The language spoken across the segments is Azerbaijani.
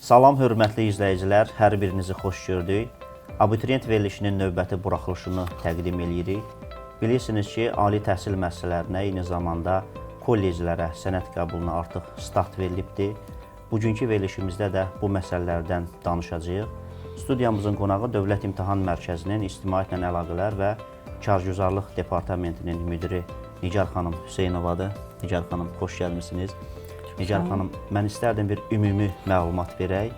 Salam, hörmətli izləyicilər, hər birinizi xoş gördük. Abituriyent verilişinin növbəti buraxılışını təqdim edirik. Bilirsiniz ki, ali təhsil müəssisələrinə, eyni zamanda kolleclərə sənəd qəbuluna artıq start verilibdir. Bugünkü verilişimizdə də bu məsələlərdən danışacağıq. Studiyamızın qonağı Dövlət İmtahan Mərkəzinin İctimaiyyətlə Əlaqələr və Kargüzarlıq Departamentinin müdiri Nigar xanım Hüseynovadır. Nigar xanım, xoş gəlmisiniz. Nigar xanım, mən istərdim bir ümumi məlumat verək.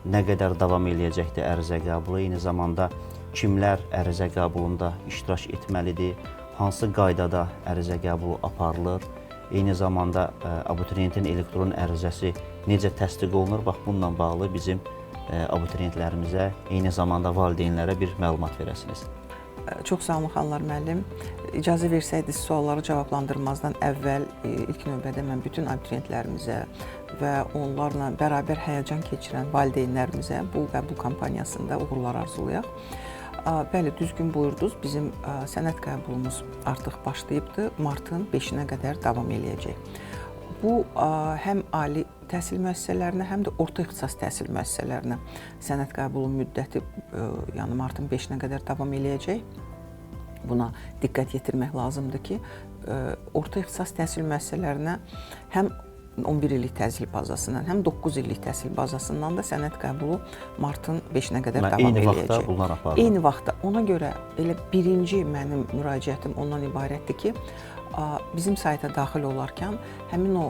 Nə qədər davam eləyəcəkdir ərizə qəbulu, eyni zamanda kimlər ərizə qəbulunda iştirak etməlidir, hansı qaydada ərizə qəbulu aparılır, eyni zamanda abituriyentin elektron ərizəsi necə təsdiq olunur, bax bununla bağlı bizim abituriyentlərimizə, eyni zamanda valideynlərə bir məlumat verəsiniz. Çox sağ olun Xanlar müəllim. İcazə versəydiniz sualları cavablandırmazdan əvvəl ilk növbədə mən bütün abituriyentlərimizə və onlarla bərabər həyəcan keçirən valideynlərimizə bu qəbul kampaniyasında uğurlar arzulayaq. Bəli, düzgün buyurdunuz. Bizim sənəd qəbulumuz artıq başlayıbdır. Martın 5-nə qədər davam eləyəcək. Bu, həm ali təhsil müəssisələrinə, həm də orta ixtisas təhsil müəssisələrinə sənəd qəbulu müddəti yəni martın 5-nə qədər davam eləyəcək. Buna diqqət yetirmək lazımdır ki, orta ixtisas təhsil müəssisələrinə həm 11 illik təhsil bazasından, həm 9 illik təhsil bazasından da sənəd qəbulu martın 5-nə qədər davam eləyəcək. Eyni vaxtda bunlar aparılır. Eyni vaxtda. Ona görə elə birinci mənim müraciətim ondan ibarətdir ki, bizim sayta daxil olarkən həmin o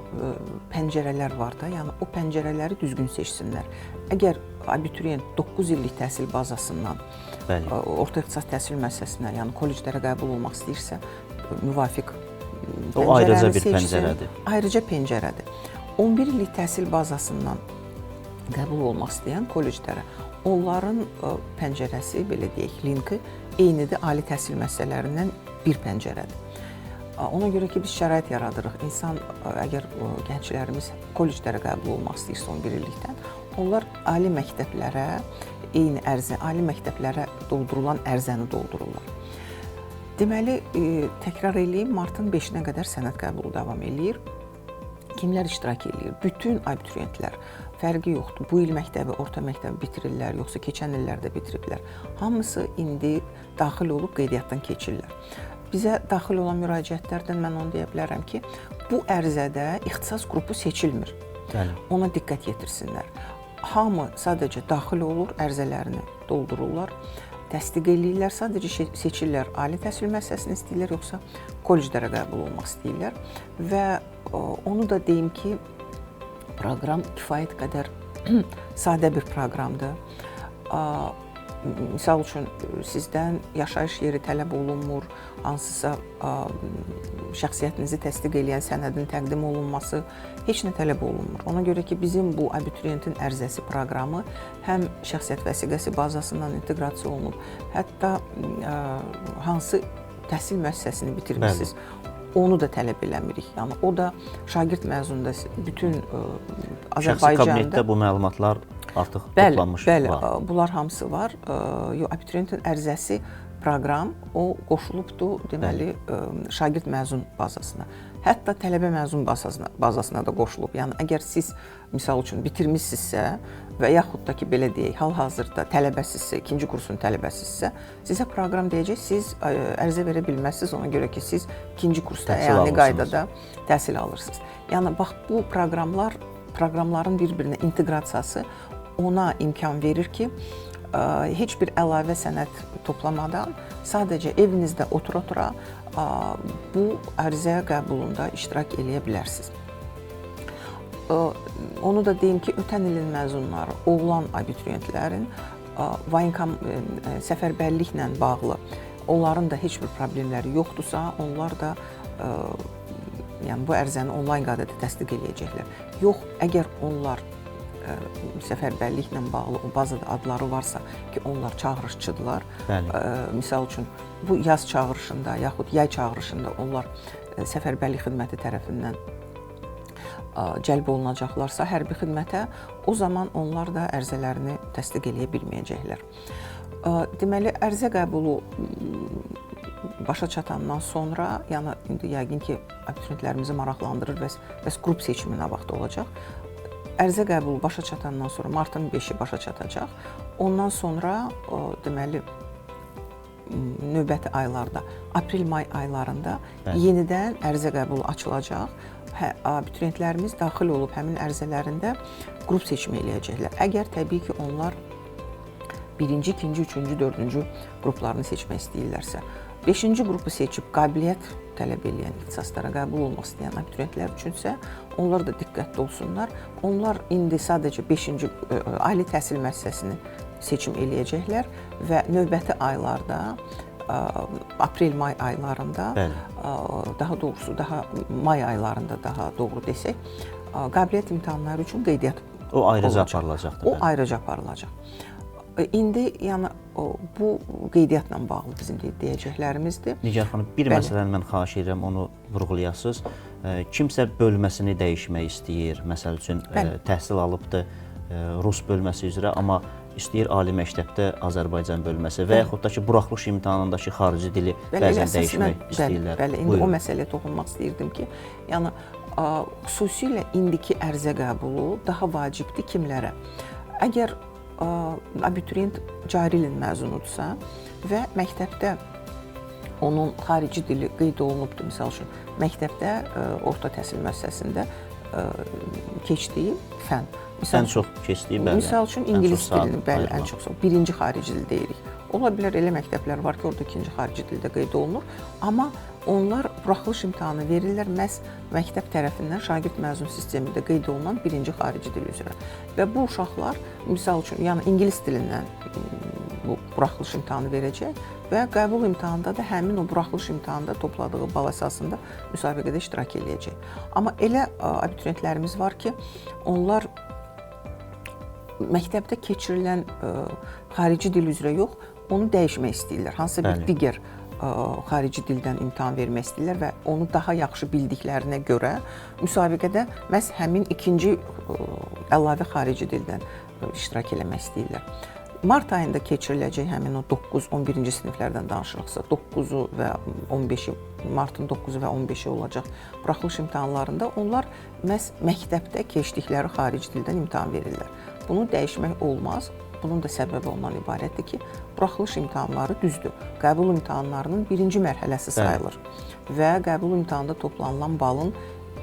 pəncərələr var da, yəni o pəncərələri düzgün seçsinlər. Əgər abituriyent 9 illik təhsil bazasından orta ixtisas təhsil müəssisəsinə, yəni kolleclərə qəbul olmaq istəyirsə, müvafiq o ayrıca bir pəncərədir. Ayrıca pəncərədir. 11 illik təhsil bazasından qəbul olmaq istəyən kolleclərə onların pəncərəsi, belə deyək, linki eynidir ali təhsil müəssisələrindən bir pəncərədir. Ona görə ki, biz şərait yaradırıq. İnsan, əgər gənclərimiz kolleclərə qəbul olmaq istəyirsə 11 illikdən, onlar ali məktəblərə, eyni ərizə, ali məktəblərə doldurulan ərizəni doldururlar. Deməli, təkrar eləyim, martın 5-nə qədər sənəd qəbulu davam eləyir. Kimlər iştirak eləyir? Bütün abituriyentlər, fərqi yoxdur. Bu il məktəbi, orta məktəbi bitirirlər, yoxsa keçən illərdə bitiriblər. Hamısı indi daxil olub qeydiyyatdan keçirlər. Bizə daxil olan müraciətlərdən mən onu deyə bilərəm ki, bu ərizədə ixtisas qrupu seçilmir. Ona diqqət yetirsinlər. Hamı sadəcə daxil olur, ərizələrini doldururlar, təsdiq eləyirlər, sadəcə seçirlər, ali təhsil müəssisəsini istəyirlər, yoxsa kolleclərə qəbul olmaq istəyirlər. Və onu da deyim ki, proqram kifayət qədər sadə bir proqramdır. Misal üçün, sizdən yaşayış yeri tələb olunmur, hansısa şəxsiyyətinizi təsdiq edən sənədin təqdim olunması heç nə tələb olunmur. Ona görə ki, bizim bu abituriyentin ərizəsi proqramı həm şəxsiyyət vəsiqəsi bazasından inteqrasiya olunub, hətta hansı təhsil müəssisəsini bitirmişsiniz, onu da tələb eləmirik. Yəni, o da şagird məzununda bütün Azərbaycanda... Şəxsi kabinetdə bu məlumatlar artıq toplanmış var. Bəli, bunlar hamısı var. Abituriyentin ərizəsi proqram, o qoşulubdur, deməli, şagird məzun bazasına. Hətta tələbə məzun bazasına da qoşulub. Yəni, əgər siz, misal üçün, bitirmişsinizsə və yaxud da ki, belə deyək, hal-hazırda tələbəsizsə, ikinci kursun tələbəsizsə, sizə proqram deyəcək, siz ərizə verə bilməzsiniz, ona görə ki, siz ikinci kursda əyani qaydada təhsil alırsınız. Yəni, bax, bu proqramların bir-birinə inteqrasiyası ona imkan verir ki, heç bir əlavə sənəd toplamadan sadəcə evinizdə otura-otura bu ərizə qəbulunda iştirak eləyə bilərsiniz. Onu da deyim ki, ötən ilin məzunları olan abituriyentlərin səfərbərliklə bağlı onların da heç bir problemləri yoxdursa, onlar da yəni bu ərizəni onlayn qaydada təsdiq eləyəcəklər. Yox, əgər onlar səfərbərliklə bağlı o bazada adları varsa ki, onlar çağırışçıdırlar. Misal üçün, bu yaz çağırışında, yaxud yay çağırışında onlar səfərbərlik xidməti tərəfindən cəlb olunacaqlarsa hərbi xidmətə, o zaman onlar da ərizələrini təsdiq eləyə bilməyəcəklər. Deməli, ərizə qəbulu başa çatandan sonra, yəni indi yəqin ki, abituriyentlərimizi maraqlandırır və qrup seçimi nə vaxt olacaq? ərizə qəbulu başa çatandan sonra martın 5-i başa çatacaq. Ondan sonra deməli növbəti aylarda, aprel-may aylarında yenidən ərizə qəbulu açılacaq. Abituriyentlərimiz daxil olub həmin ərizələrində qrup seçimi eləyəcəklər. Əgər təbii ki, onlar birinci, ikinci, üçüncü, dördüncü qruplarını seçmək istəyirlərsə, 5-ci qrupu seçib qabiliyyət tələb edən ixtisaslara qəbul olmaq istəyən abituriyentlər üçünsə, onlar da diqqətli olsunlar. Onlar indi sadəcə 5-ci ali təhsil müəssisəsini seçim eləyəcəklər və növbəti aylarda, aprel-may aylarında, daha doğrusu may aylarında daha doğru desək, qabiliyyət imtahanları üçün qeydiyyat o ayrıca aparılacaqdır. O ayrıca aparılacaq. İndi yəni bu qeydiyyatla bağlı bizim deyəcəklərimizdir. Nigar xanım, bir məsələni mən xahiş edirəm, onu vurğulayasınız. Kimsə bölməsini dəyişmək istəyir, məsəl üçün təhsil alıbdır Rus bölməsi üzrə, amma istəyir ali məktəbdə Azərbaycan bölməsi və yaxud da ki, buraxılış imtahanındakı xarici dili bəzən dəyişmək istəyirlər. Bəli, indi o məsələyə toxunmaq istəyirdim ki, yəni xüsusilə indiki ərizə qəbulu daha vacibdir kimlərə? Əgər abituriyent cari ilin məzunudursa və məktəbdə onun xarici dili qeyd olunubdur, misal üçün, məktəbdə orta təhsil müəssisəsində keçdiyi fən. Ən çox keçdiyi, bəli. Misal üçün, ingilis dilini, bəli, ən çox. Birinci xarici dil deyirik. Ola bilər elə məktəblər var ki, orada ikinci xarici dildə qeyd olunur, amma onlar buraxılış imtahanı verirlər məhz məktəb tərəfindən şagird məzun sistemində qeyd olunan birinci xarici dil üzrə. Və bu uşaqlar, misal üçün, yəni ingilis dilindən bu buraxılış imtahanı verəcək və qəbul imtahanında da həmin o buraxılış imtahanında topladığı bal əsasında müsabiqədə iştirak edəcək. Amma elə abituriyentlərimiz var ki, onlar məktəbdə keçirilən xarici dil üzrə yox, onu dəyişmək istəyirlər. Hansısa bir digər xarici dildən imtahan vermək istəyirlər və onu daha yaxşı bildiklərinə görə müsabiqədə məhz həmin ikinci əlavə xarici dildən iştirak eləmək istəyirlər. Mart ayında keçiriləcək həmin o 9-11-ci siniflərdən danışırıqsa, 9-u və 15-i, martın 9-u və 15-i olacaq buraxılış imtahanlarında onlar məhz məktəbdə keçdikləri xarici dildən imtahan verirlər. Bunu dəyişmək olmaz. Bunun da səbəbi ondan ibarətdir ki, buraxılış imtahanları düzdür. Qəbul imtahanlarının birinci mərhələsi sayılır və qəbul imtahanında toplanılan balın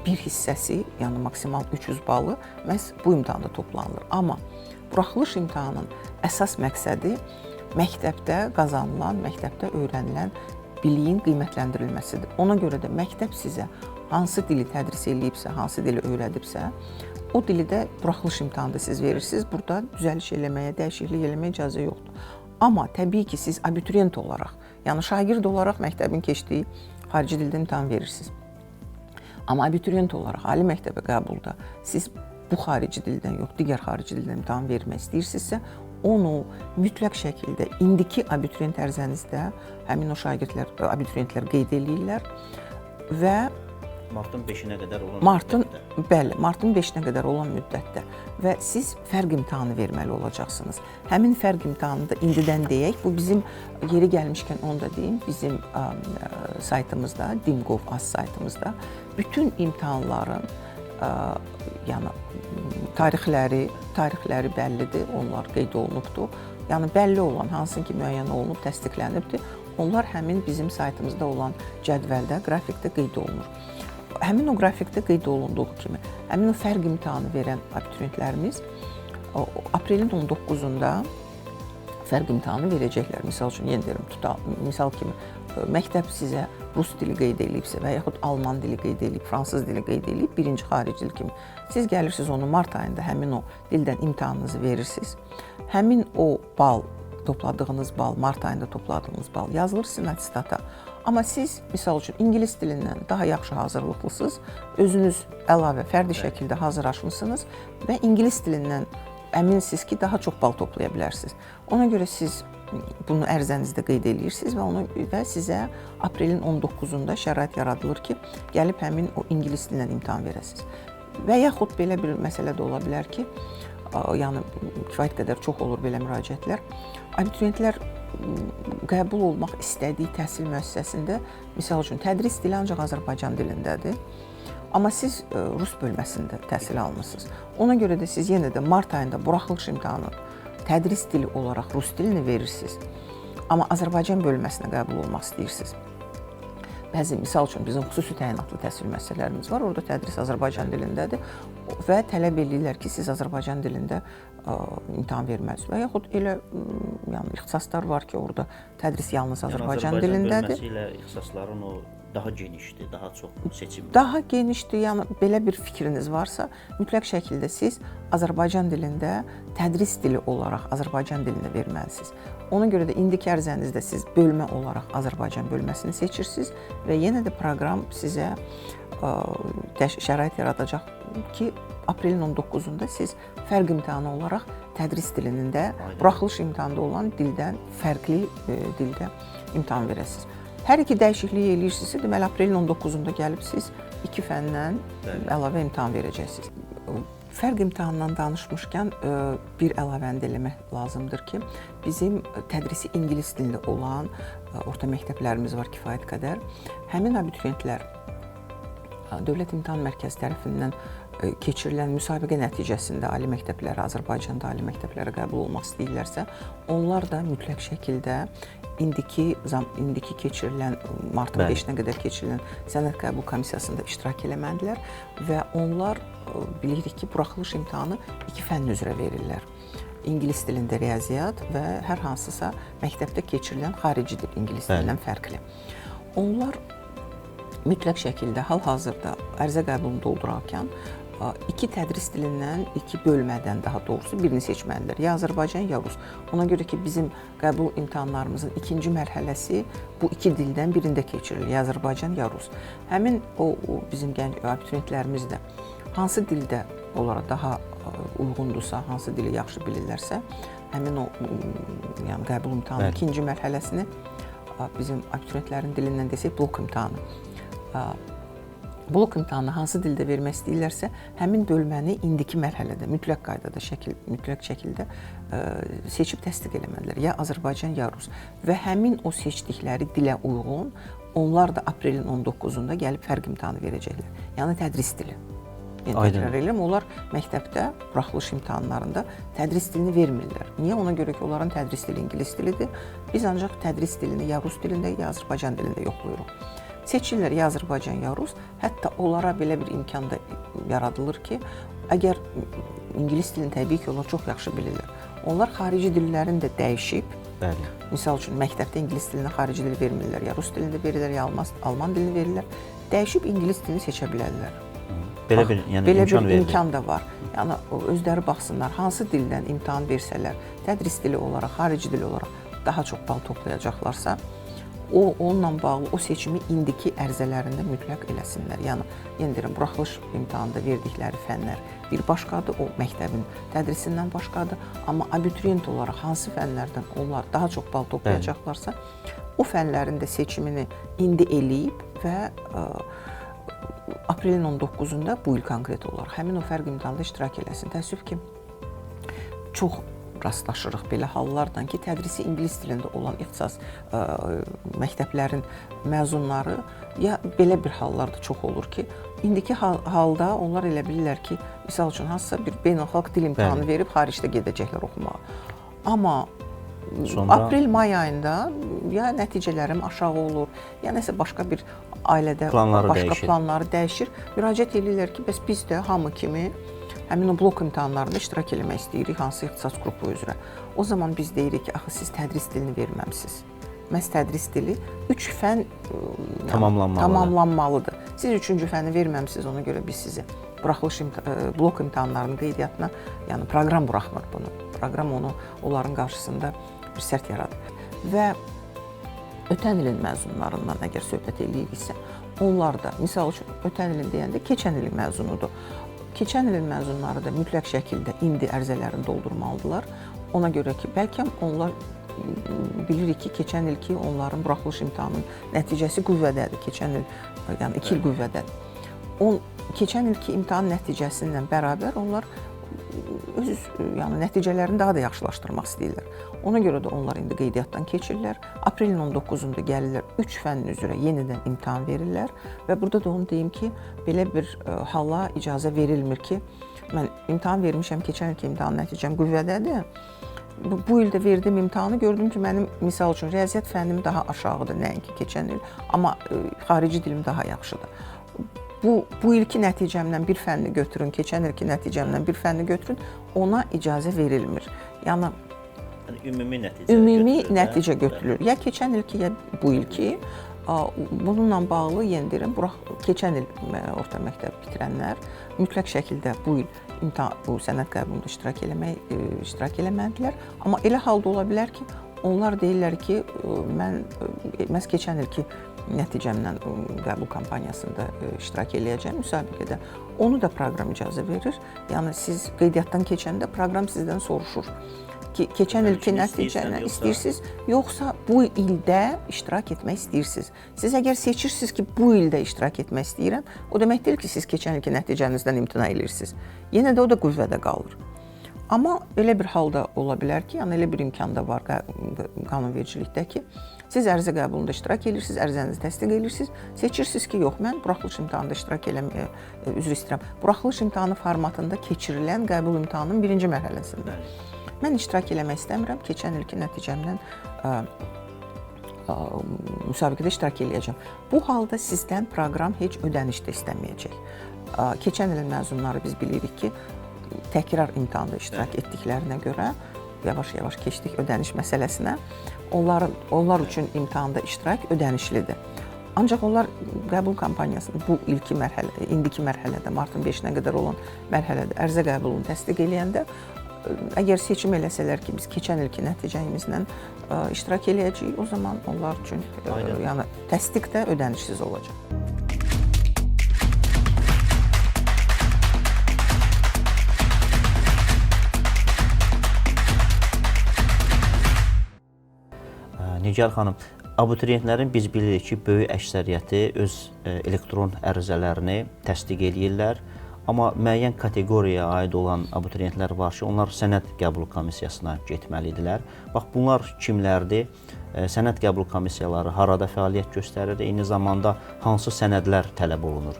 bir hissəsi, yəni maksimal 300 balı məhz bu imtahanda toplanılır. Amma buraxılış imtahanının əsas məqsədi məktəbdə qazanılan, məktəbdə öyrənilən biliyin qiymətləndirilməsidir. Ona görə də məktəb sizə hansı dili tədris eləyibsə, hansı dili öyrədibsə, o dili də buraxılış imtahanında siz verirsiniz. Burada düzəliş eləməyə, dəyişiklik eləməyə icazə yoxdur. Amma təbii ki, siz abituriyent olaraq, yəni şagird olaraq məktəbin keçdiyi xarici dildə imtahan verirsiniz. Amma abituriyent olaraq ali məktəbə qəbulda siz bu xarici dildən yox, digər xarici dildən imtahan vermək istəyirsinizsə, onu mütləq şəkildə indiki abituriyent ərizənizdə həmin o şagirdlər, abituriyentlər qeyd eləyirlər və martın 5-nə qədər olan müddətdə. Bəli, martın 5-nə qədər olan müddətdə və siz fərq imtahanı verməli olacaqsınız. Həmin fərq imtahanını da indidən deyək, bu bizim yeri gəlmişkən onu da deyim, bizim saytımızda, Dim.gov.az saytımızda bütün imtahanların yəni tarixləri bəllidir, onlar qeyd olunubdur. Yəni bəlli olan, hansı ki müəyyən olunub, təsdiqlənibdir, onlar həmin bizim saytımızda olan cədvəldə, qrafikdə qeyd olunur. Həmin o qrafikdə qeyd olunduğu kimi, həmin o fərq imtahanı verən abituriyentlərimiz aprelin 19-unda fərq imtahanı verəcəklər. Misal üçün, yenə deyirəm, misal kimi məktəb sizə rus dili qeyd edibsə və yaxud alman dili qeyd edib, fransız dili qeyd edib, birinci xarici dil kimi. Siz gəlirsiniz onu mart ayında həmin o dildən imtahanınızı verirsiniz. Həmin o bal, topladığınız bal, mart ayında topladığınız bal yazılır sizin attestata. Amma siz, misal üçün, ingilis dilindən daha yaxşı hazırlıqlısınız, özünüz əlavə fərdi şəkildə hazırlaşmısınız və ingilis dilindən əminsiniz ki, daha çox bal toplaya bilərsiniz. Ona görə siz bunu ərizənizdə qeyd edirsiniz və sizə aprelin 19-unda şərait yaradılır ki, gəlib həmin o ingilis dilindən imtahan verəsiniz. Və yaxud belə bir məsələ də ola bilər ki, yəni kifayət qədər çox olur belə müraciətlər. Abituriyentlər qəbul olmaq istədiyi təhsil müəssisəsində, misal üçün, tədris dili ancaq Azərbaycan dilindədir. Amma siz rus bölməsində təhsil almısınız. Ona görə də siz yenə də mart ayında buraxılış imtahanı tədris dili olaraq rus dilini verirsiniz. Amma Azərbaycan bölməsinə qəbul olmaq istəyirsiniz. Bəzi, misal üçün, bizim xüsusi təyinatlı təhsil müəssisələrimiz var, orada tədris Azərbaycan dilindədir və tələb edirlər ki, siz Azərbaycan dilində imtahan verməlisiniz. Və yaxud elə yəni, ixtisaslar var ki, orada tədris yalnız Azərbaycan dilindədir. Azərbaycan bölməsi ilə ixtisasların o daha genişdir, daha çox seçim. Daha genişdir, yəni belə bir fikriniz varsa, mütləq şəkildə siz Azərbaycan dilində tədris dili olaraq Azərbaycan dilində verməlisiniz. Ona görə də indiki ərizənizdə siz bölmə olaraq Azərbaycan bölməsini seçirsiniz və yenə də proqram sizə şərait yaradacaq ki, aprelin 19-unda siz fərq imtahanı olaraq tədris dilində, buraxılış imtahanında olan dildən fərqli dildə imtahan verəsiniz. Hər iki dəyişikliyi eləyirsinizsə, deməli aprelin 19-unda gəlib siz 2 fəndən əlavə imtahan verəcəksiniz. Fərq imtahanından danışmışkən bir əlavəni də eləmək lazımdır ki, bizim tədrisi ingilis dilində olan orta məktəblərimiz var kifayət qədər. Həmin abituriyentlər Dövlət İmtahan Mərkəzi tərəfindən keçirilən müsabiqə nəticəsində ali məktəblərə, Azərbaycanda ali məktəblərə qəbul olmaq istəyirlərsə, onlar da mütləq şəkildə indiki keçirilən, martın 5-nə qədər keçirilən sənəd qəbul komissiyasında iştirak eləməlidirlər və onlar bilirik ki, buraxılış imtahanı 2 fənn üzrə verirlər. İngilis dilində riyaziyyat və hər hansısa məktəbdə keçirilən xarici dil ingilis dilindən fərqli. Onlar mütləq şəkildə hal-hazırda ərizə qəbulunu doldurarkən 2 tədris dilindən, 2 bölmədən daha doğrusu birini seçməlidirlər. Ya Azərbaycan, ya rus. Ona görə ki, bizim qəbul imtahanlarımızın 2-ci mərhələsi bu 2 dildən birində keçirilir. Ya Azərbaycan, ya rus. Həmin o bizim gənc abituriyentlərimiz də hansı dildə onlara daha uyğundursa, hansı dili yaxşı bilirlərsə, həmin o yəni qəbul imtahanının 2-ci mərhələsini bizim abituriyentlərin dilindən desək blok imtahanı. Blok imtahanı hansı dildə vermək istəyirlərsə, həmin bölməni indiki mərhələdə mütləq qaydada, mütləq şəkildə seçib təsdiq eləməlidirlər. Ya Azərbaycan, ya rus. Və həmin o seçdikləri dilə uyğun onlar da aprelin 19-unda gəlib fərq imtahanı verəcəklər. Yəni tədris dili. Təkrar edirəm, onlar məktəbdə buraxılış imtahanlarında tədris dilini vermirlər. Niyə? Ona görə ki, onların tədris dili ingilis dilidir. Biz ancaq tədris dilini ya rus dilində, ya Azərbaycan dilində yoxlayırıq. Seçirlər ya Azərbaycan, ya rus. Hətta onlara belə bir imkan da yaradılır ki, əgər ingilis dilini təbii ki, onlar çox yaxşı bilirlər. Onlar xarici dillərini də dəyişib, misal üçün, məktəbdə ingilis dilini xarici dili vermirlər, ya rus dilində verirlər, ya alman dilini verirlər. Dəyişib ingilis dilini seçə bilərlər. Belə bir imkan da var. Yəni, özləri baxsınlar, hansı dildən imtahan versələr, tədris dili olaraq, xarici dili olaraq daha çox bal toplayacaqlarsa, onunla bağlı o seçimi indiki ərizələrində mütləq eləsinlər. Yəni, yenə deyirəm, buraxılış imtahanında verdikləri fənlər bir başqadır, o məktəbin tədrisindən başqadır. Amma abituriyent olaraq hansı fənlərdən onlar daha çox bal toplayacaqlarsa, o fənlərin də seçimini indi eləyib və aprelin 19-unda bu il konkret olaraq həmin o fərq imtahanında iştirak eləsin. Təəssüf ki, çox rastlaşırıq belə hallardan ki, tədrisi ingilis dilində olan ixtisas məktəblərin məzunları ya belə bir hallar da çox olur ki, indiki halda onlar elə bilirlər ki, misal üçün, hansısa bir beynəlxalq dil imtahanı verib xaricdə gedəcəklər oxumağa. Amma aprel-may ayında ya nəticələrim aşağı olur, ya nəsə başqa bir ailədə başqa planları dəyişir. Müraciət edirlər ki, bəs biz də hamı kimi həmin o blok imtahanlarında iştirak eləmək istəyirik, hansı ixtisas qrupu üzrə. O zaman biz deyirik ki, axı siz tədris dilini verməmsiniz. Məhz tədris dili 3 fənn tamamlanmalıdır. Siz 3-cü fənni verməmsiniz, ona görə biz sizi buraxılış blok imtahanlarının qeydiyyatına, yəni proqram buraxmır bunu. Proqram onu onların qarşısında bir sərt yaradır. Və ötən ilin məzunlarından əgər söhbət eləyiriksə, onlar da, misal üçün, ötən ilin deyəndə keçən ilin məzunudur. Keçən ilin məzunları da mütləq şəkildə indi ərizələrini doldurmalıdırlar. Ona görə ki, bəlkə onlar bilirik ki, keçən ilki onların buraxılış imtahanının nəticəsi qüvvədədir. Keçən il, yəni 2 il qüvvədədir. Keçən ilki imtahan nəticəsi ilə bərabər onlar öz yəni nəticələrini daha da yaxşılaşdırmaq istəyirlər. Ona görə də onlar indi qeydiyyatdan keçirlər. Aprelin 19-da gəlirlər 3 fənn üzrə yenidən imtahan verirlər və burada da onu deyim ki, belə bir hala icazə verilmir ki, mən imtahan vermişəm, keçən ilki imtahan nəticəm qüvvədədir. Bu ildə verdim imtahanı, gördüm ki, mənim misal üçün riyaziyyat fənnim daha aşağıdır, nəinki keçən il, amma xarici dilim daha yaxşıdır. Bu ilki nəticəmdən bir fənni götürün, keçən ilki nəticəmdən bir fənni götürün, ona icazə verilmir. Yəni ümumi nəticə götürülür. Ya keçən ilki, ya bu ilki. Bununla bağlı yenə deyirəm, keçən il orta məktəb bitirənlər mütləq şəkildə bu il bu sənəd qəbulunda iştirak eləmədilər. Amma elə halda ola bilər ki, onlar deyirlər ki, mən məhz keçən ilki nəticəmlə qəbul kampaniyasında iştirak eləyəcəm müsabiqədə. Onu da proqram icazə verir. Yəni siz qeydiyyatdan keçəndə proqram sizdən soruşur ki, keçən ilki nəticəni istəyirsiniz, yoxsa bu ildə iştirak etmək istəyirsiniz. Siz əgər seçirsiniz ki, bu ildə iştirak etmək istəyirəm, o demək deyil ki, siz keçən ilki nəticənizdən imtina edirsiniz. Yenə də o da qüvvədə qalır. Amma elə bir halda ola bilər ki, yəni elə bir imkan da var qanunvericilikdə ki, siz ərizə qəbulunda iştirak edirsiniz, ərizənizi təsdiq edirsiniz, seçirsiniz ki, yox, mən buraxılış imtahanında iştirak eləməyə üzr istəyirəm. Buraxılış imtahanı formatında keçirilən qəbul imtahanının birinci mərhələsində. Mən iştirak eləmək istəmirəm, keçən ilki nəticəmdən müsabiqədə iştirak eləyəcəm. Bu halda sizdən proqram heç ödəniş də istəməyəcək. Keçən ilin məzunları biz bilirik ki, təkrar imtahanda iştirak etdiklərinə görə yavaş-yavaş keçdik ödəniş məsələsinə. Onlar üçün imtahanda iştirak ödənişlidir. Ancaq onlar qəbul kampaniyasını bu ilki mərhələ, indiki mərhələdə, martın 5-nə qədər olan mərhələdə ərizə qəbulunu təsdiq eləyəndə, əgər seçim eləsələr ki, biz keçən ilki nəticəmizlə iştirak eləyəcəyik, o zaman onlar üçün yəni təsdiq də ödənişsiz olacaq. Nigar xanım, abituriyentlərin biz bilirik ki, böyük əksəriyyəti öz elektron ərizələrini təsdiq eləyirlər. Amma müəyyən kateqoriyaya aid olan abituriyentlər var ki, onlar sənəd qəbul komissiyasına getməlidirlər. Bax, bunlar kimlərdir? Sənəd qəbul komissiyaları harada fəaliyyət göstərir? Eyni zamanda hansı sənədlər tələb olunur?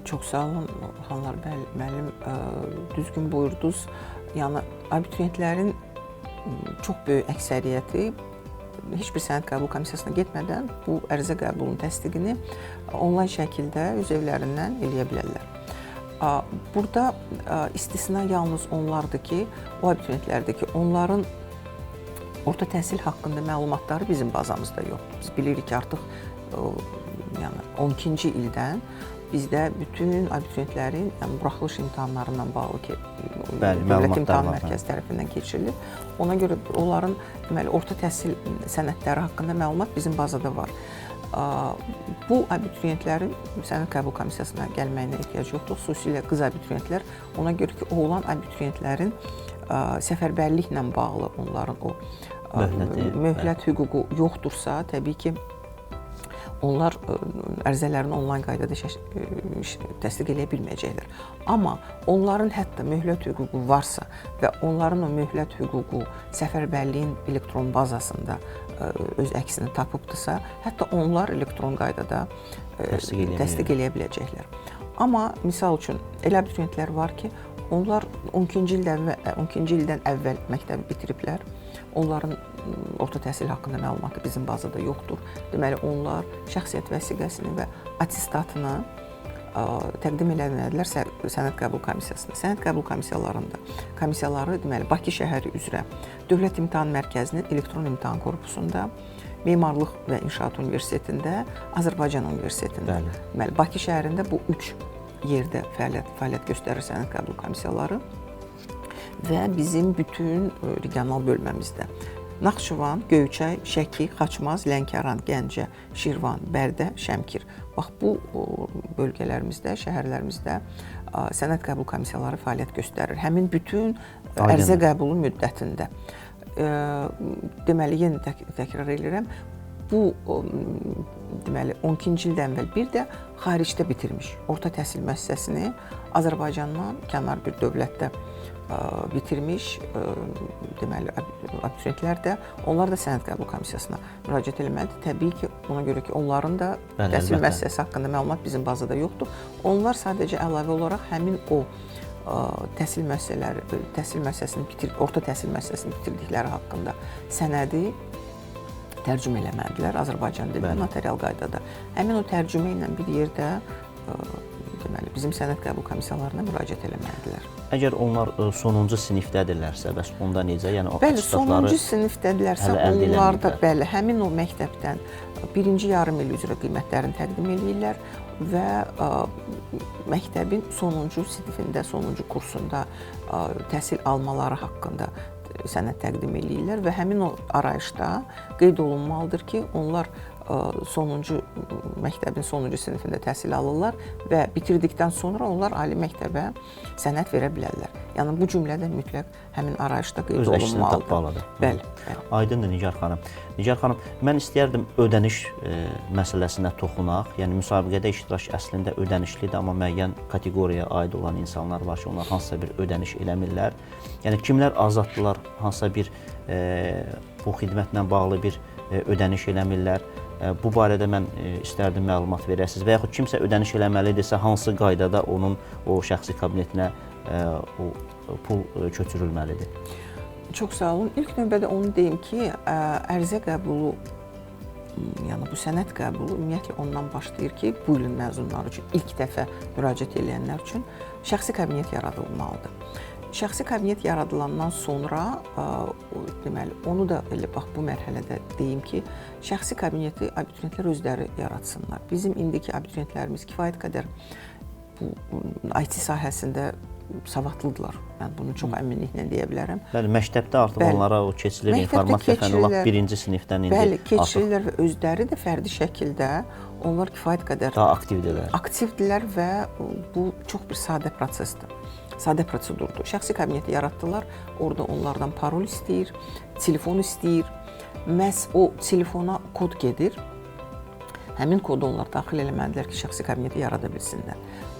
Çox sağ olun, Xanlar müəllim, düzgün buyurdunuz. Yəni, abituriyentlərin çox böyük əksəriyyəti heç bir sənəd qəbul komissiyasına getmədən bu ərizə qəbulunun təsdiqini onlayn şəkildə öz evlərindən eləyə bilərlər. Burada istisna yalnız onlardır ki, o abituriyentlərdir ki, onların orta təhsil haqqında məlumatları bizim bazamızda yoxdur. Biz bilirik ki, artıq 12-ci ildən bizdə bütün abituriyentlərin buraxılış imtahanlarından bağlı ki, Dövlət İmtahan Mərkəzi tərəfindən keçirilir. Ona görə onların orta təhsil sənədləri haqqında məlumat bizim bazada var. Bu abituriyentlərin sənəd qəbul komissiyasına gəlməyinə ehtiyac yoxdur, xüsusilə qız abituriyentlər. Ona görə ki, oğlan abituriyentlərin səfərbərliklə bağlı onların o möhlət hüququ yoxdursa, təbii ki, onlar ərizələrini onlayn qaydada təsdiq eləyə bilməyəcəklər. Amma onların hətta möhlət hüququ varsa və onların o möhlət hüququ səfərbərliyin elektron bazasında öz əksini tapıbdırsa, hətta onlar elektron qaydada təsdiq eləyə biləcəklər. Amma misal üçün elə abituriyentlər var ki, onlar 12-ci ildən əvvəl məktəbi bitiriblər. Onların orta təhsil haqqında məlumatı bizim bazada yoxdur. Deməli, onlar şəxsiyyət vəsiqəsini və attestatını təqdim eləməlidirlər sənəd qəbul komissiyasına. Sənəd qəbul komissiyaları deməli Bakı şəhəri üzrə Dövlət İmtahan Mərkəzinin elektron imtahan korpusunda, Memarlıq və İnşaat Universitetində, Azərbaycan Universitetində. Deməli, Bakı şəhərində bu 3 yerdə fəaliyyət göstərir sənəd qəbul komissiyaları və bizim bütün regional bölməmizdə Naxçıvan, Göyçay, Şəki, Xaçmaz, Lənkəran, Gəncə, Şirvan, Bərdə, Şəmkir. Bax, bu bölgələrimizdə, şəhərlərimizdə sənəd qəbul komissiyaları fəaliyyət göstərir. Həmin bütün ərizə qəbulu müddətində. Deməli, yenə təkrar edirəm, bu deməli 12-ci ildən əvvəl bir də xaricdə bitirmiş orta təhsil müəssisəsini Azərbaycandan kənar bir dövlətdə bitirmiş deməli abituriyentlər də onlar da sənəd qəbul komissiyasına müraciət etməlidir. Təbii ki, ona görə ki, onların da təhsil müəssisəsi haqqında məlumat bizim bazada yoxdur. Onlar sadəcə əlavə olaraq həmin o təhsil müəssisəsini orta təhsil müəssisəsini bitirdikləri haqqında sənədi tərcümə eləməlidirlər Azərbaycan dilində notarial qaydada. Həmin o tərcümə ilə bir yerdə deməli bizim sənəd qəbul komissiyalarına müraciət eləməlidirlər. Əgər onlar sonuncu sinifdədirlərsə, bəs onda necə? Yəni o bəli, sonuncu sinifdədirlərsə onlar da bəli, həmin o məktəbdən birinci yarım il üzrə qiymətlərini təqdim edirlər və məktəbin sonuncu sinifində, sonuncu kursunda təhsil almaları haqqında sənəd təqdim edirlər və həmin o arayışda qeyd olunmalıdır ki, onlar məktəbin sonuncu sinifində təhsil alırlar və bitirdikdən sonra onlar ali məktəbə sənəd verə bilərlər. Yəni bu cümlədə mütləq həmin arayışda qeyd olunmalıdır. Bəli. Aydındır Nigar xanım. Nigar xanım, mən istəyərdim ödəniş məsələsinə toxunaq. Yəni müsabiqədə iştirak əslində ödənişlidir, amma müəyyən kateqoriyaya aid olan insanlar var ki, onlar hansısa bir ödəniş eləmirlər. Yəni kimlər azaddılar, hansısa bir bu xidmətlə bağlı bir ödəniş eləmirlər. Bu barədə mən istərdim məlumat verəsiniz və yaxud kimsə ödəniş eləməlidirsə, hansı qaydada onun o şəxsi kabinetinə o pul köçürülməlidir? Çox sağ olun. İlk növbədə onu deyim ki, ərizə qəbulu, yəni bu sənəd qəbulu ümumiyyətlə ondan başlayır ki, bu ilin məzunları üçün ilk dəfə müraciət edənlər üçün şəxsi kabinet yaradılmalıdır. Şəxsi kabinet yaradılandan sonra deməli onu da elə bax bu mərhələdə deyim ki, şəxsi kabineti abituriyentlər özləri yaratsınlar. Bizim indiki abituriyentlərimiz kifayət qədər bu IT sahəsində savadlıdırlar. Mən bunu çox əminliklə deyə bilərəm. Bəli, məktəbdə artıq onlara o keçilir, informatika fənni lap birinci sinifdən indi bəli, keçirirlər və özləri də fərdi şəkildə onlar kifayət qədər daha aktivdirlər. Aktivdirlər və bu çox bir sadə prosesdir. Sadə prosedurdur. Şəxsi kabineti yaratdılar, orada onlardan parol istəyir, telefon istəyir. Məhz o telefona kod gedir. Həmin kodu onlar daxil eləməlidirlər ki, şəxsi kabineti yarada bilsinlər.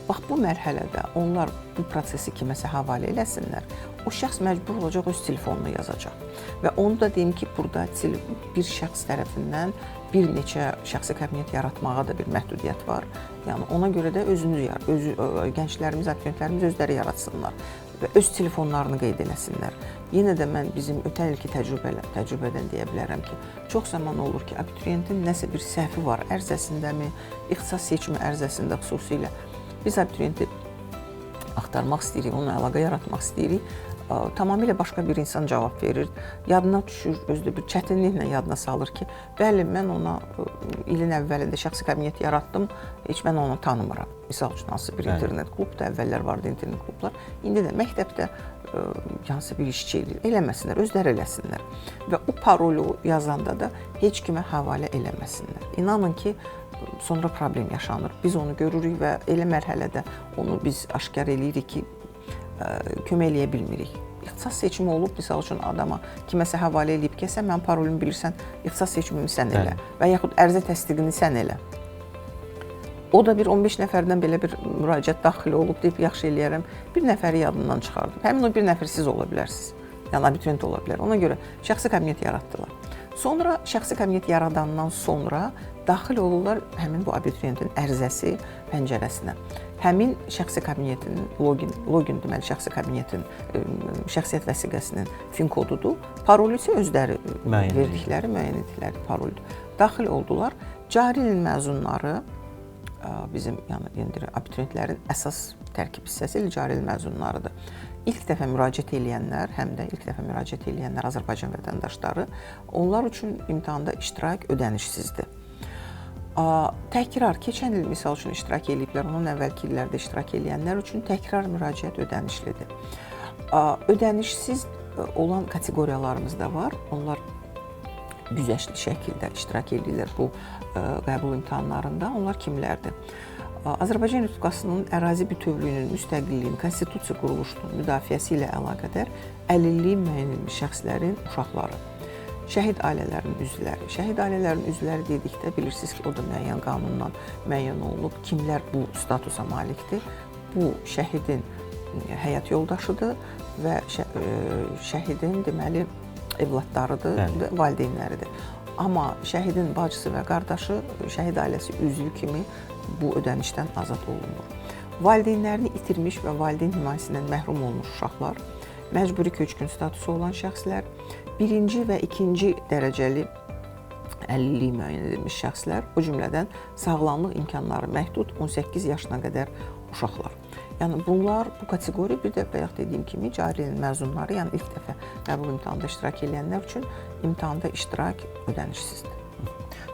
Bax, bu mərhələdə onlar bu prosesi kiməsə havalə eləsinlər, o şəxs məcbur olacaq öz telefonunu yazacaq. Və onu da deyim ki, burada bir şəxs tərəfindən bir neçə şəxsi kabinet yaratmağa da bir məhdudiyyət var. Yəni ona görə də gənclərimiz, abituriyentlərimiz özləri yaratsınlar və öz telefonlarını qeyd eləsinlər. Yenə də mən bizim ötən ilki təcrübədən deyə bilərəm ki, çox zaman olur ki, abituriyentin nəsə bir səhvi var ərizəsindəmi, ixtisas seçimi ərizəsində xüsusilə. Biz abituriyenti axtarmaq istəyirik, onunla əlaqə yaratmaq istəyirik. Tamamilə başqa bir insan cavab verir, yadına düşür, özdə bir çətinliklə yadına salır ki, bəli, mən ona ilin əvvəlində şəxsi kabinet yaratdım, heç mən onu tanımıram. Misal üçün, hansı bir internet klubda, əvvəllər vardı internet klublar, indi də məktəbdə hansı bir işçi eləməsinlər, özləri eləsinlər. Və o parolu yazanda da heç kimə havalə eləməsinlər. İnanın ki, sonra problem yaşanır. Biz onu görürük və elə mərhələdə onu biz aşkar eləyirik ki, kömək eləyə bilmirik. İxtisas seçimi olub, misal üçün adama kiməsə havalə eləyib ki, sən mənim parolumu bilirsən, ixtisas seçimimi sən elə və yaxud ərizə təsdiqini sən elə. O da bir 15 nəfərdən belə bir müraciət daxil olub deyib, yaxşı eləyərəm, bir nəfəri yadından çıxardım. Həmin o bir nəfər siz ola bilərsiniz, yəni abituriyent ola bilər. Ona görə şəxsi kabinet yaratdılar. Sonra şəxsi kabinet yaradandan sonra daxil olurlar həmin bu abituriyentin ərizəsi pəncərəsinə. Həmin şəxsi kabinetin login deməli şəxsi kabinetin şəxsiyyət vəsiqəsinin fin kodudur. Parolu isə özləri verdikləri, müəyyən etdikləri paroldur. Daxil oldular. Cari ilin məzunları bizim yəni abituriyentlərin əsas tərkib hissəsi cari il məzunlarıdır. İlk dəfə müraciət edənlər, həm də ilk dəfə müraciət edənlər Azərbaycan vətəndaşları, onlar üçün imtahanda iştirak ödənişsizdir. Təkrar, keçən il misal üçün iştirak ediblər, onun əvvəlki illərdə iştirak edənlər üçün təkrar müraciət ödənişlidir. Ödənişsiz olan kateqoriyalarımız da var. Onlar güzəştli şəkildə iştirak edirlər bu qəbul imtahanlarında. Onlar kimlərdir? Azərbaycan Respublikasının ərazi bütövlüyünün, müstəqilliyinin, konstitusiya quruluşunun müdafiəsi ilə əlaqədar əlilliyi müəyyən edilmiş şəxslərin uşaqları, şəhid ailələrinin üzvləri. Şəhid ailələrinin üzvləri dedikdə bilirsiniz ki, o da müəyyən qanunla müəyyən olunub. Kimlər bu statusa malikdir? Bu şəhidin həyat yoldaşıdır və şəhidin deməli övladlarıdır və valideynləridir. Amma şəhidin bacısı və qardaşı şəhid ailəsi üzvü kimi bu ödənişdən azad olunur. Valideynlərini itirmiş və valideyn himayəsindən məhrum olmuş uşaqlar, məcburi köçkün statusu olan şəxslər, birinci və ikinci dərəcəli əlilliyi müəyyən edilmiş şəxslər, o cümlədən sağlamlıq imkanları məhdud 18 yaşına qədər uşaqlar. Yəni bunlar, bu kateqoriya bir də bayaq dediyim kimi cari ilin məzunları, yəni ilk dəfə qəbul imtahanında iştirak edənlər üçün imtahanda iştirak ödənişsizdir.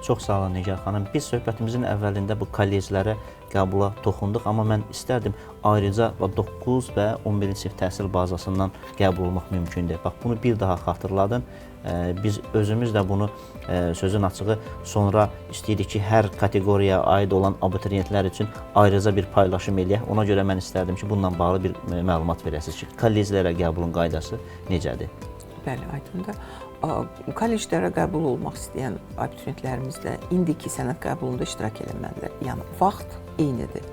Çox sağ olun Nigar xanım. Biz söhbətimizin əvvəlində bu kolleclərə qəbula toxunduq, amma mən istərdim ayrıca 9 və 11-ci sinif təhsil bazasından qəbul olmaq mümkündür. Bax, bunu bir daha xatırladın. Biz özümüz də bunu sözün açığı sonra istəyirik ki, hər kateqoriyaya aid olan abituriyentlər üçün ayrıca bir paylaşım eləyək. Ona görə mən istərdim ki, bununla bağlı bir məlumat verəsiniz ki, kolleclərə qəbulun qaydası necədir? Bəli, aydındır. Kolleclərə qəbul olmaq istəyən abituriyentlərimizlə indiki sənəd qəbulunda iştirak etməlidirlər. Yəni vaxt eynidir.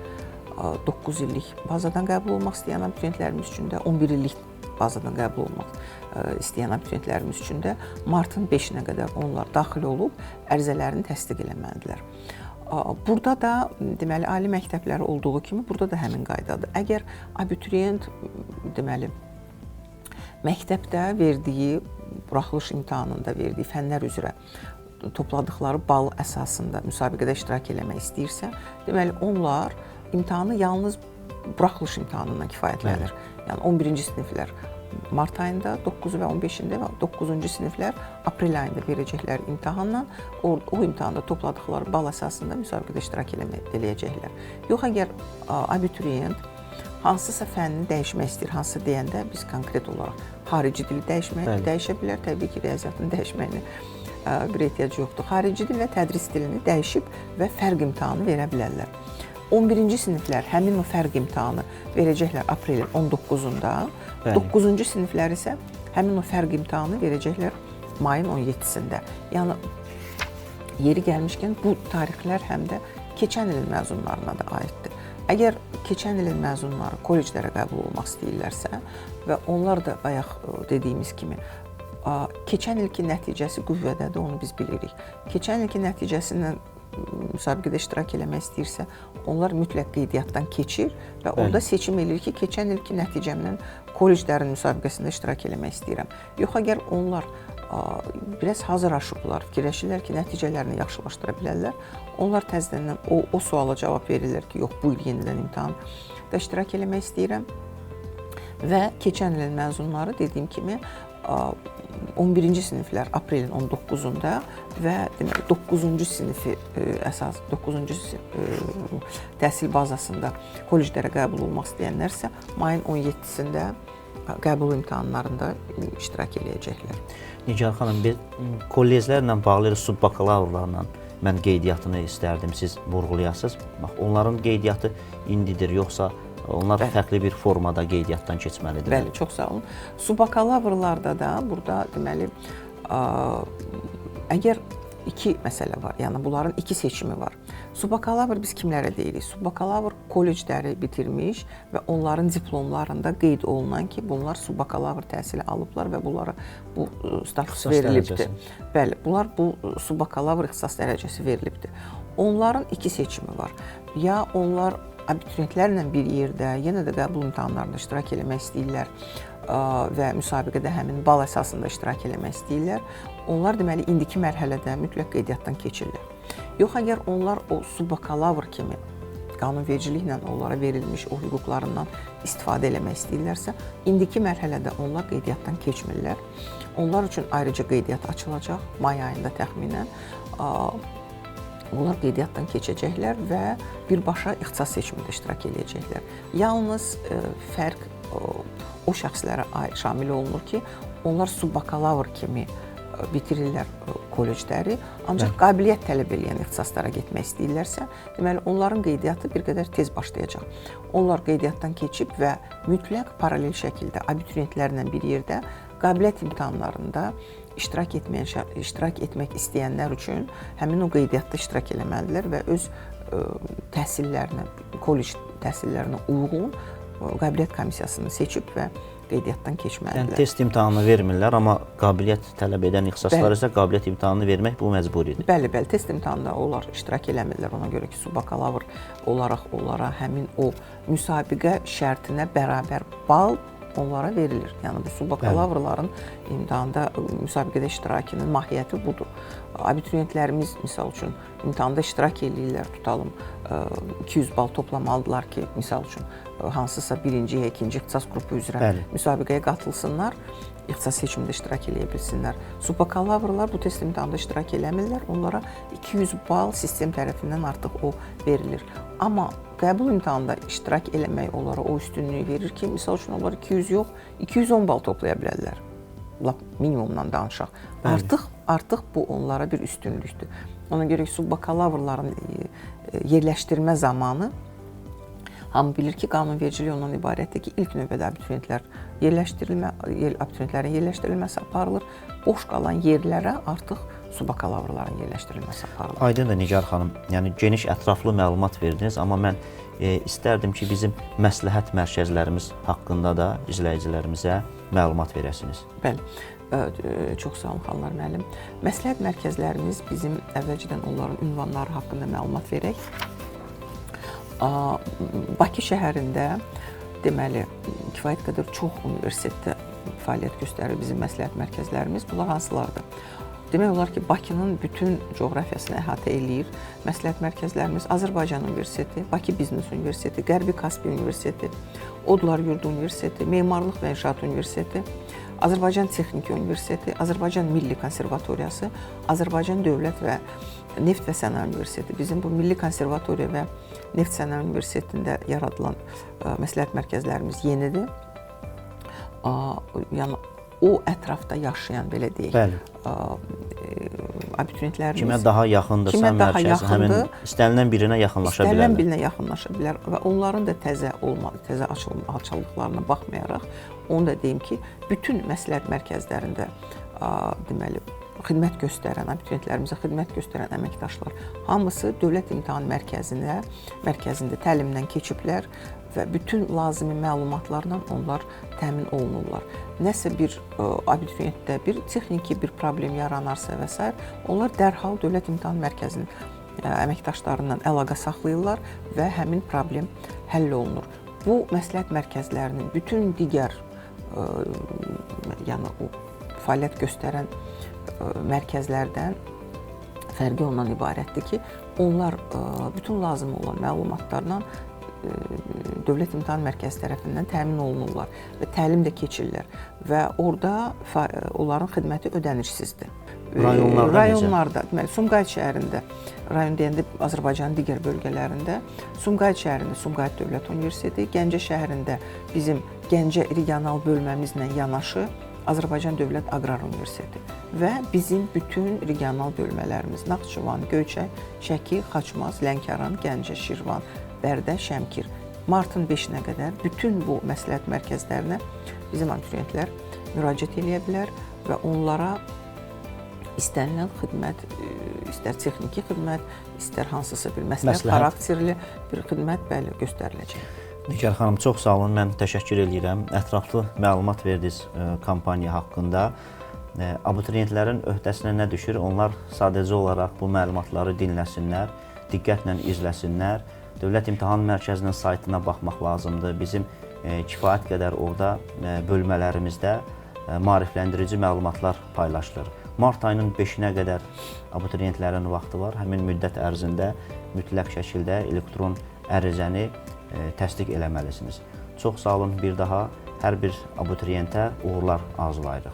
9 illik bazadan qəbul olmaq istəyən abituriyentlərimiz üçün də 11 illik bazadan qəbul olmaq istəyən abituriyentlərimiz üçün də martın 5-nə qədər onlar daxil olub ərizələrini təsdiq etməlidirlər. Burada da deməli ali məktəbləri olduğu kimi burada da həmin qaydadır. Əgər abituriyent deməli məktəbdə verdiyi buraxılış imtahanında verdiyi fənlər üzrə topladıqları bal əsasında müsabiqədə iştirak etmək istəyirsə, deməli onlar imtahanı yalnız buraxılış imtahanından kifayətlənir. Yəni 11-ci siniflər mart ayında, 9 və 15-də və 9-cu siniflər aprel ayında verəcəkləri imtahanla o imtahanda topladıqları bal əsasında müsabiqədə iştirak eləyəcəklər. Yox, əgər abituriyent hansısa fənnini dəyişmək istəyir, hansı deyəndə biz konkret olaraq xarici dili dəyişə bilər, təbii ki, riyaziyyatını dəyişməyinə bir ehtiyac yoxdur. Xarici dil və tədris dilini dəyişib və fərq imtahanı verə bilərlər. 11-ci siniflər həmin o fərq imtahanı verəcəklər aprelin 19-unda, 9-cu siniflər isə həmin o fərq imtahanı verəcəklər mayın 17-sində. Yəni, yeri gəlmişkən bu tarixlər həm də keçən ilin məzunlarına da aiddir. Əgər keçən ilin məzunları kolleclərə qəbul olmaq istəyirlərsə və onlar da bayaq dediyimiz kimi keçən ilki nəticəsi qüvvədədir, onu biz bilirik. Keçən ilki nəticəsindən müsabiqədə iştirak etmək istəyirsə, onlar mütləq qeydiyyatdan keçir və orada seçim edir ki, keçən ilki nəticəmdən kolleclərin müsabiqəsində iştirak etmək istəyirəm. Yox, əgər onlar biraz hazırlaşıblar, fikirləşirlər ki, nəticələrini yaxşılaşdıra bilərlər, onlar təzədən o suala cavab verirlər ki, yox, bu il yenidən imtahanda iştirak etmək istəyirəm və keçən ilin məzunları dediyim kimi 11-ci siniflər aprelin 19-unda və deməli 9-cu sinifi əsas 9-cu təhsil bazasında kolleclərə qəbul olmaq istəyənlərsə mayın 17-sində qəbul imtahanlarında iştirak edəcəklər. Nigar xanım, bir kolleclərlə bağlı subbakalavrlarla mən qeydiyyatını istərdim, siz vurğulayasınız. Bax, onların qeydiyyatı indidir, yoxsa onlar fərqli bir formada qeydiyyatdan keçməlidir? Bəli, çox sağ olun. Subbakalavrlarda da burada deməli əgər iki məsələ var, yəni bunların iki seçimi var. Subbakalavr biz kimlərə deyirik? Subbakalavr kollecləri bitirmiş və onların diplomlarında qeyd olunan ki, bunlar subbakalavr təhsili alıblar və bunlara bu status verilibdir. Bəli, bunlar bu subbakalavr ixtisas dərəcəsi verilibdir. Onların iki seçimi var. Ya onlar abituriyentlərlə bir yerdə yenə də qəbul imtahanlarında iştirak etmək istəyirlər və müsabiqədə həmin bal əsasında iştirak etmək istəyirlər. Onlar deməli indiki mərhələdə mütləq qeydiyyatdan keçirlər. Yox, əgər onlar o subbakalavr kimi qanunvericiliklə onlara verilmiş o hüquqlarından istifadə etmək istəyirlərsə, indiki mərhələdə onlar qeydiyyatdan keçmirlər. Onlar üçün ayrıca qeydiyyat açılacaq may ayında təxminən. Onlar qeydiyyatdan keçəcəklər və birbaşa ixtisas seçimində iştirak edəcəklər. Yalnız fərq o şəxslərə şamil olunur ki, onlar subbakalavr kimi bitirirlər kollecləri, ancaq qabiliyyət tələb edən ixtisaslara getmək istəyirlərsə, deməli onların qeydiyyatı bir qədər tez başlayacaq. Onlar qeydiyyatdan keçib və mütləq paralel şəkildə abituriyentlərlə bir yerdə qabiliyyət imtahanlarında iştirak etmək istəyənlər üçün həmin o qeydiyyatda iştirak etməlidirlər və öz təhsillərinə, kollec təhsillərinə uyğun qabiliyyət komissiyasını seçib və qeydiyyatdan Yəni keçməlidirlər. test imtahanını vermirlər, amma qabiliyyət tələb edən ixtisaslar isə qabiliyyət imtahanını vermək bu məcburidir. Bəli, test imtahanında onlar iştirak eləmirlər. Ona görə ki, subakalavr olaraq onlara həmin o müsabiqə şərtinə bərabər bal onlara verilir. Yəni bu subakalavrların imtahanda müsabiqədə iştirakının mahiyyəti budur. Abituriyentlərimiz misal üçün imtahanda iştirak edirlər, tutalım 200 bal toplamalıdırlar ki, misal üçün hansısa birinci ya ikinci ixtisas qrupu üzrə müsabiqəyə qatılsınlar, ixtisas seçimində iştirak edə bilsinlər. Subakalavrlar bu test imtahanda iştirak eləmirlər, onlara 200 bal sistem tərəfindən artıq o verilir. Amma qəbul imtahanında iştirak eləmək onlara o üstünlüyü verir ki, misal üçün onlar 200 yox, 210 bal toplaya bilərlər. Lap minimumdan danışaq. Artıq bu onlara bir üstünlükdür. Ona görə ki, subakalavrların yerləşdirmə zamanı hamı bilir ki, qanunvericilik ondan ibarətdir ki, ilk növbədə abituriyentlərin yerləşdirilməsi aparılır. Boş qalan yerlərə artıq subakalavrların yerləşdirilməsi aparılır. Aydındır Nigar xanım, yəni geniş ətraflı məlumat verdiniz, amma mən istərdim ki, bizim məsləhət mərkəzlərimiz haqqında da izləyicilərimizə məlumat verəsiniz. Bəli, çox sağ olun Xanlar müəllim. Məsləhət mərkəzlərimiz bizim əvvəlcədən onların ünvanları haqqında məlumat verək. Bakı şəhərində deməli kifayət qədər çox universitetdə fəaliyyət göstərir bizim məsləhət mərkəzlərimiz. Bunlar hansılardır? Demək olar ki, Bakının bütün coğrafiyasını əhatə eləyir. Məsləhət mərkəzlərimiz Azərbaycan Universiteti, Bakı Biznes Universiteti, Qərbi Kaspi Universiteti, Odlar Yurdu Universiteti, Memarlıq və İnşaat Universiteti, Azərbaycan Texniki Universiteti, Azərbaycan Milli Konservatoriyası, Azərbaycan Dövlət və Neft və Sənaye Universiteti. Bizim bu Milli Konservatoriya və Neft Sənaye Universitetində yaradılan məsləhət mərkəzlərimiz yenidir. Yəni o ətrafda yaşayan, belə deyək, abituriyentlərimiz kimə daha yaxındırsa mərkəz, həmin istənilən birinə yaxınlaşa bilərlər. İstənilən birinə yaxınlaşa bilər və onların da təzə açıldıqlarına baxmayaraq, onu da deyim ki, bütün məsləhət mərkəzlərində deməli, xidmət göstərən, abituriyentlərimizə xidmət göstərən əməkdaşlar hamısı Dövlət İmtahan Mərkəzində təlimdən keçiblər və bütün lazımi məlumatlarla onlar təmin olunurlar. Nəsə bir abituriyentdə bir texniki bir problem yaranarsa və s. onlar dərhal Dövlət İmtahan Mərkəzinin əməkdaşlarından əlaqə saxlayırlar və həmin problem həll olunur. Bu məsləhət mərkəzlərinin bütün digər yəni o fəaliyyət göstərən mərkəzlərdən fərqi ondan ibarətdir ki, onlar bütün lazım olan məlumatlarla Dövlət İmtahan Mərkəzi tərəfindən təmin olunurlar və təlim də keçirlər və orada onların xidməti ödənişsizdir. Rayonlarda, deməli, Sumqayıt şəhərində, rayon deyəndə Azərbaycanın digər bölgələrində, Sumqayıt şəhərində Sumqayıt Dövlət Universiteti, Gəncə şəhərində bizim Gəncə regional bölməmizlə yanaşı Azərbaycan Dövlət Aqrar Universiteti və bizim bütün regional bölmələrimiz Naxçıvan, Göyçay, Şəki, Xaçmaz, Lənkəran, Gəncə, Şirvan, Bərdə, Şəmkir. Martın 5-nə qədər bütün bu məsləhət mərkəzlərinə bizim abituriyentlər müraciət edə bilər və onlara istənilən xidmət, istər texniki xidmət, istər hansısa bir məsləhət xarakterli bir xidmət bəli göstəriləcək. Nigar xanım, çox sağ olun. Mən təşəkkür edirəm. Ətraflı məlumat verdiniz kampaniya haqqında. Abituriyentlərin öhdəsinə nə düşür? Onlar sadəcə olaraq bu məlumatları dinləsinlər, diqqətlə izləsinlər. Dövlət İmtahan Mərkəzinin saytına baxmaq lazımdır. Bizim kifayət qədər orada bölmələrimizdə maarifləndirici məlumatlar paylaşılır. Mart ayının 5-nə qədər abituriyentlərin vaxtı var. Həmin müddət ərzində mütləq şəkildə elektron ərizəni təsdiq eləməlisiniz. Çox sağ olun. Bir daha hər bir abituriyentə uğurlar arzulayırıq.